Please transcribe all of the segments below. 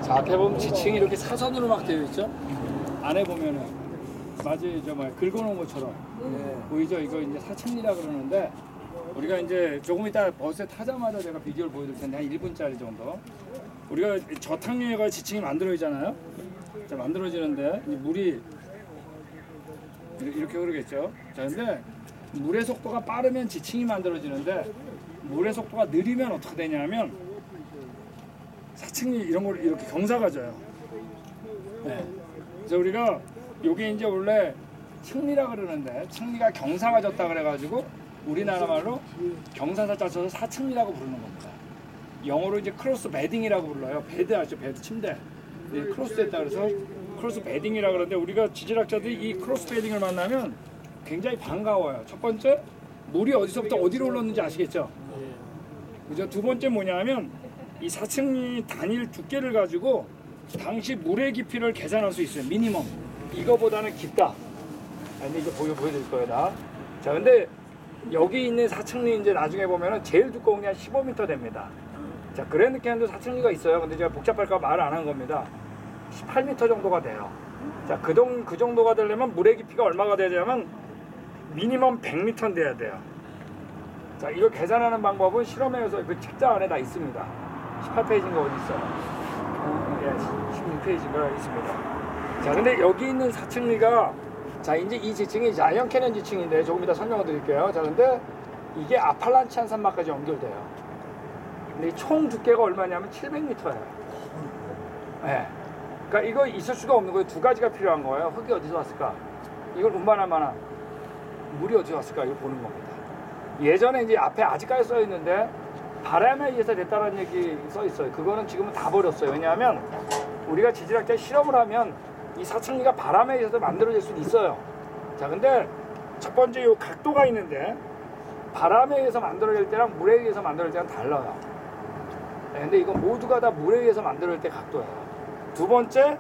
자, 앞에 보면 지층이 이렇게 사선으로 막 되어 있죠? 안에 보면은 마치 저 뭐야 긁어놓은 것처럼 보이죠? 이거 이제 사층리라 그러는데 우리가 이제 조금 이따 버스에 타자마자 제가 비디오를 보여드릴 텐데 한 1분짜리 정도. 우리가 저탕류가 지층이 만들어지잖아요. 자, 만들어지는데 이제 물이 이렇게 흐르겠죠. 자, 근데 물의 속도가 빠르면 지층이 만들어지는데 물의 속도가 느리면 어떻게 되냐면 사층이 이런 걸 이렇게 경사가 져요. 네. 그래서 우리가 요게 이제 원래 층리라 그러는데 층리가 경사가 졌다 그래가지고 우리나라 말로 경사사 짜쳐서 사층리라고 부르는 겁니다. 영어로 이제 크로스 베딩이라고 불러요. 베드 아시죠? 베드 침대. 네, 크로스 됐다 그래서 크로스 베딩이라 그러는데 우리가 지질학자들이 이 크로스 베딩을 만나면 굉장히 반가워요. 첫 번째, 물이 어디서부터 어디로 흘렀는지 아시겠죠? 그죠? 두 번째 뭐냐면 이 사층리 단일 두께를 가지고 당시 물의 깊이를 계산할 수 있어요. 미니멈. 이거보다는 깊다. 근데 이제 보여드릴 거예요, 나. 자, 근데 여기 있는 사층리 이제 나중에 보면은 제일 두꺼운 게 한 15m 됩니다. 자, 그랜드 캐년도 사층리가 있어요. 근데 제가 복잡할까 말 안 한 겁니다. 18m 정도가 돼요. 자, 그 정도가 되려면 물의 깊이가 얼마가 돼야 되냐면 미니멈 100m 돼야 돼요. 자, 이거 계산하는 방법은 실험에서 그 책자 안에 다 있습니다. 18페이지인가 어디 있어요? 예, 16페이지인가 있습니다. 자, 근데 여기 있는 사층리가 자, 이제 이 지층이 자이언트 캐년 지층인데 조금 이따 설명을 드릴게요. 자, 근데 이게 아팔란치안 산막까지 연결돼요. 근데 총 두께가 얼마냐면 700m예요. 예. 그러니까 이거 있을 수가 없는 거예요. 두 가지가 필요한 거예요. 흙이 어디서 왔을까? 이걸 운반할 만한 물이 어디서 왔을까? 이걸 보는 겁니다. 예전에 이제 앞에 아직까지 써 있는데 바람에 의해서 됐다는 얘기 써 있어요. 그거는 지금은 다 버렸어요. 왜냐하면 우리가 지질학자 실험을 하면 이 사층리가 바람에 의해서 만들어질 수는 있어요. 자, 근데 첫 번째 이 각도가 있는데 바람에 의해서 만들어질 때랑 물에 의해서 만들어질 때랑 달라요. 네, 근데 이건 모두가 다 물에 의해서 만들어질 때 각도예요. 두 번째,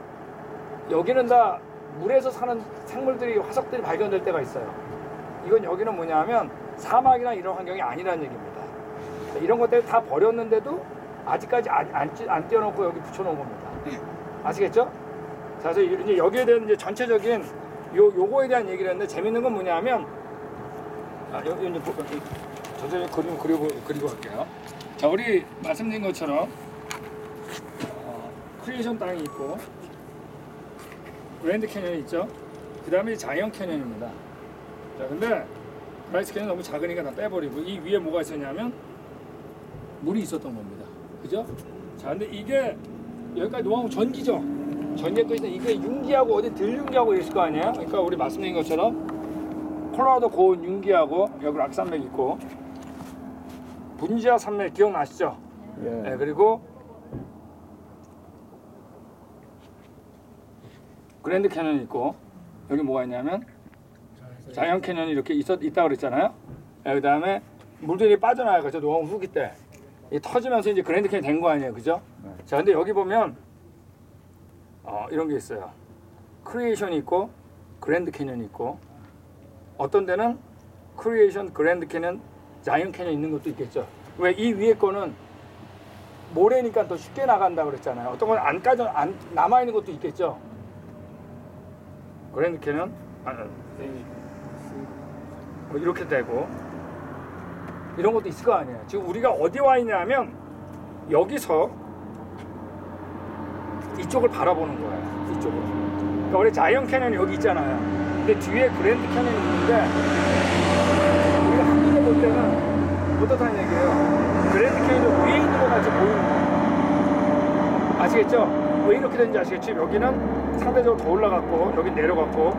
여기는 다 물에서 사는 생물들이 화석들이 발견될 때가 있어요. 이건 여기는 뭐냐면 사막이나 이런 환경이 아니라는 얘기입니다. 자, 이런 것들 다 버렸는데도 아직까지 안 띄워놓고 여기 붙여놓은 겁니다. 아시겠죠? 자, 그래서 이제 여기에 대한 이제 전체적인 요거에 대한 얘기를 했는데 재밌는 건 뭐냐면 여기 이제 전체적인 그림 그리고 갈게요. 자, 우리 말씀드린 것처럼 크리에이션 땅이 있고 그랜드 캐년이 있죠. 그 다음에 자이언트 캐년입니다. 자, 근데 브라이스 캐년 너무 작으니까 다 빼버리고 이 위에 뭐가 있었냐면 물이 있었던 겁니다. 그죠? 자, 근데 이게 여기까지 노하우 전기죠. 전기가 있는데 이게 융기하고 어디 들융기하고 있을 거 아니에요? 그러니까 우리 말씀드린 것처럼 콜로라도 고온 융기하고 여기 락산맥 있고 분지하 산맥 기억나시죠? 예. 네, 그리고 그랜드 캐년이 있고 여기 뭐가 있냐면 자이언트 캐년이 이렇게 있다 그랬잖아요. 네, 그 다음에 물들이 빠져나와요. 그죠? 노하우 후기 때 터지면서 이제 그랜드 캐년이 된 거 아니에요, 그죠? 네. 자, 근데 여기 보면 이런 게 있어요. 크리에이션이 있고 그랜드 캐년이 있고 어떤 데는 크리에이션, 그랜드 캐년, 자이언트 캐년 있는 것도 있겠죠. 왜 이 위에 거는 모래니까 더 쉽게 나간다 그랬잖아요. 어떤 건 안 남아 있는 것도 있겠죠. 그랜드 캐년 뭐 이렇게 되고 이런 것도 있을 거 아니에요. 지금 우리가 어디 와 있냐면 여기서 이쪽을 바라보는 거예요. 이쪽으로. 그러니까 우리 자이언트 캐년이 여기 있잖아요. 근데 뒤에 그랜드 캐년이 있는데 우리가 한눈에 볼 때는 어떻다는 얘기예요. 그랜드 캐년이 위에 있는 것 같이 보이는 거예요. 아시겠죠? 왜 이렇게 되는지 아시겠죠? 여기는 상대적으로 더 올라갔고 여기 내려갔고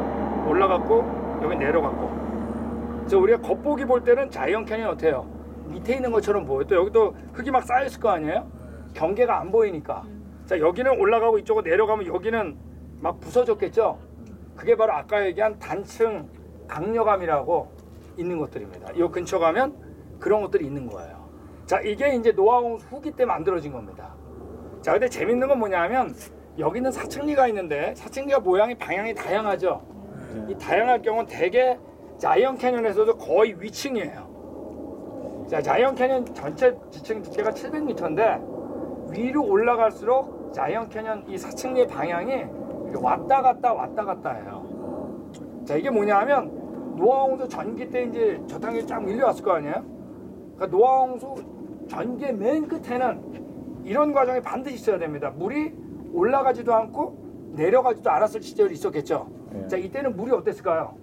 올라갔고 여기 내려갔고. 저 우리가 겉보기 볼 때는 자이언트 캐년이 어때요? 밑에 있는 것처럼 보여요. 또 여기도 흙이 막 쌓여있을 거 아니에요? 경계가 안 보이니까. 자, 여기는 올라가고 이쪽으로 내려가면 여기는 막 부서졌겠죠? 그게 바로 아까 얘기한 단층 강력함이라고 있는 것들입니다. 이 근처 가면 그런 것들이 있는 거예요. 자, 이게 이제 노아홍 후기 때 만들어진 겁니다. 자, 근데 재밌는 건 뭐냐면 여기는 사층리가 있는데 사층리가 모양이 방향이 다양하죠. 이 다양할 경우는 대개 자이언트 캐년에서도 거의 위층이에요. 자, 자이언트 캐년 전체 지층 두께가 700m인데 위로 올라갈수록 자이언트 캐년 이 사층리의 방향이 이렇게 왔다 갔다 해요. 자, 이게 뭐냐면 노아홍수 전기 때 이제 저탕이 쫙 밀려왔을 거 아니에요? 그러니까 노아홍수 전기의 맨 끝에는 이런 과정이 반드시 있어야 됩니다. 물이 올라가지도 않고 내려가지도 않았을 시절이 있었겠죠. 자, 이때는 물이 어땠을까요?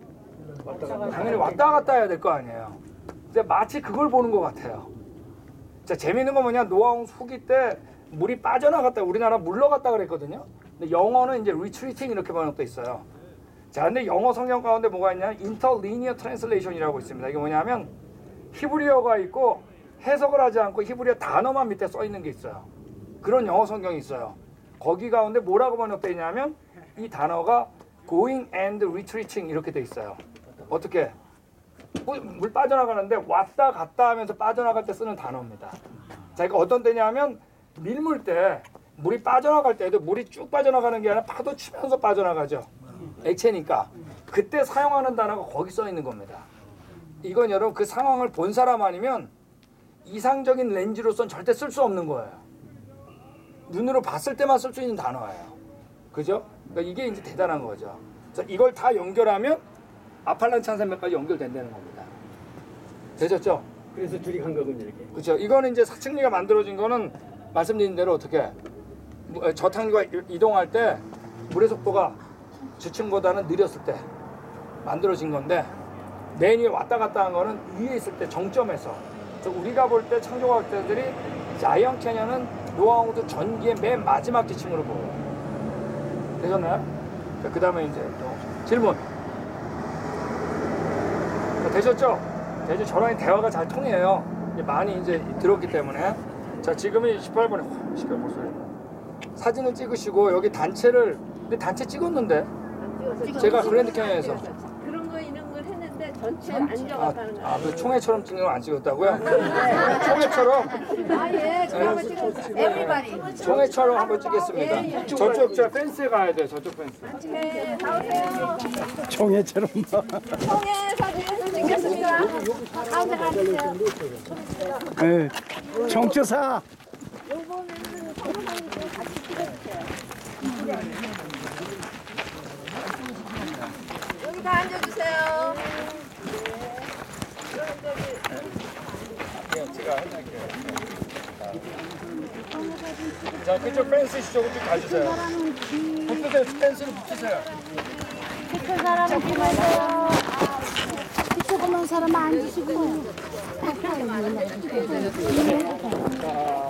당연히 왔다 갔다 해야 될 거 아니에요. 근데 마치 그걸 보는 것 같아요. 자, 재미있는 건 뭐냐, 노아홍수 후기 때 물이 빠져나갔다, 우리나라 물러갔다 그랬거든요. 근데 영어는 이제 retreating 이렇게 번역돼 있어요. 자, 근데 영어 성경 가운데 뭐가 있냐, interlinear translation이라고 있습니다. 이게 뭐냐면 히브리어가 있고 해석을 하지 않고 히브리어 단어만 밑에 써 있는 게 있어요. 그런 영어 성경이 있어요. 거기 가운데 뭐라고 번역돼 있냐면 이 단어가 going and retreating 이렇게 돼 있어요. 어떻게? 물 빠져나가는데 왔다 갔다 하면서 빠져나갈 때 쓰는 단어입니다. 자, 이거 어떤 때냐면 밀물 때 물이 빠져나갈 때도 물이 쭉 빠져나가는 게 아니라 파도 치면서 빠져나가죠. 액체니까. 그때 사용하는 단어가 거기 써 있는 겁니다. 이건 여러분 그 상황을 본 사람 아니면 이상적인 렌즈로선 절대 쓸 수 없는 거예요. 눈으로 봤을 때만 쓸 수 있는 단어예요. 그죠? 그러니까 이게 이제 대단한 거죠. 자, 이걸 다 연결하면 아팔란 찬산맥까지 연결된다는 겁니다. 되셨죠? 그래서 둘이 간 거군요, 이렇게. 그렇죠. 이거는 이제 사층리가 만들어진 거는 말씀드린 대로 어떻게 저탕류가 이동할 때 물의 속도가 지층보다는 느렸을 때 만들어진 건데 맨 위에 왔다 갔다 한 거는 위에 있을 때 정점에서. 그래서 우리가 볼 때 창조과학자들이 자이언트 캐년은 노아홍수 전기의 맨 마지막 지층으로 보여요. 되셨나요? 그 다음에 이제 또 질문. 되셨죠? 이제 저랑 대화가 잘 통해요. 많이 이제 들었기 때문에. 자, 지금이 18분에 시켜 보세요. 사진을 찍으시고 여기 단체를, 근데 단체 찍었는데 제가 그랜드 캐년에서 그런 거 이런 걸 했는데 전체 안 적었다는 거예요. 그 총회처럼 찍는 거 안 찍었다고요? 총회처럼 아예 그런 거 찍었어요. 에브리바디. 총회처럼 한번 찍겠습니다. 저쪽 저 펜스에 가야 돼요. 저쪽 펜스. 네, 나오세요. 총회처럼. 통해 사진 찍겠습니다. 가운데 가주세요. 네. 총조사. 요거는 성사님 같이 찍어주세요. 여기 다 앉아주세요. 제가 해낼게요. 자, 그쪽 펜스 쪽으로 좀 가주세요. 붙으세요. 펜스를 붙으세요. 그 사람은 기다려요. 조그만 사람 앉으시고. 자,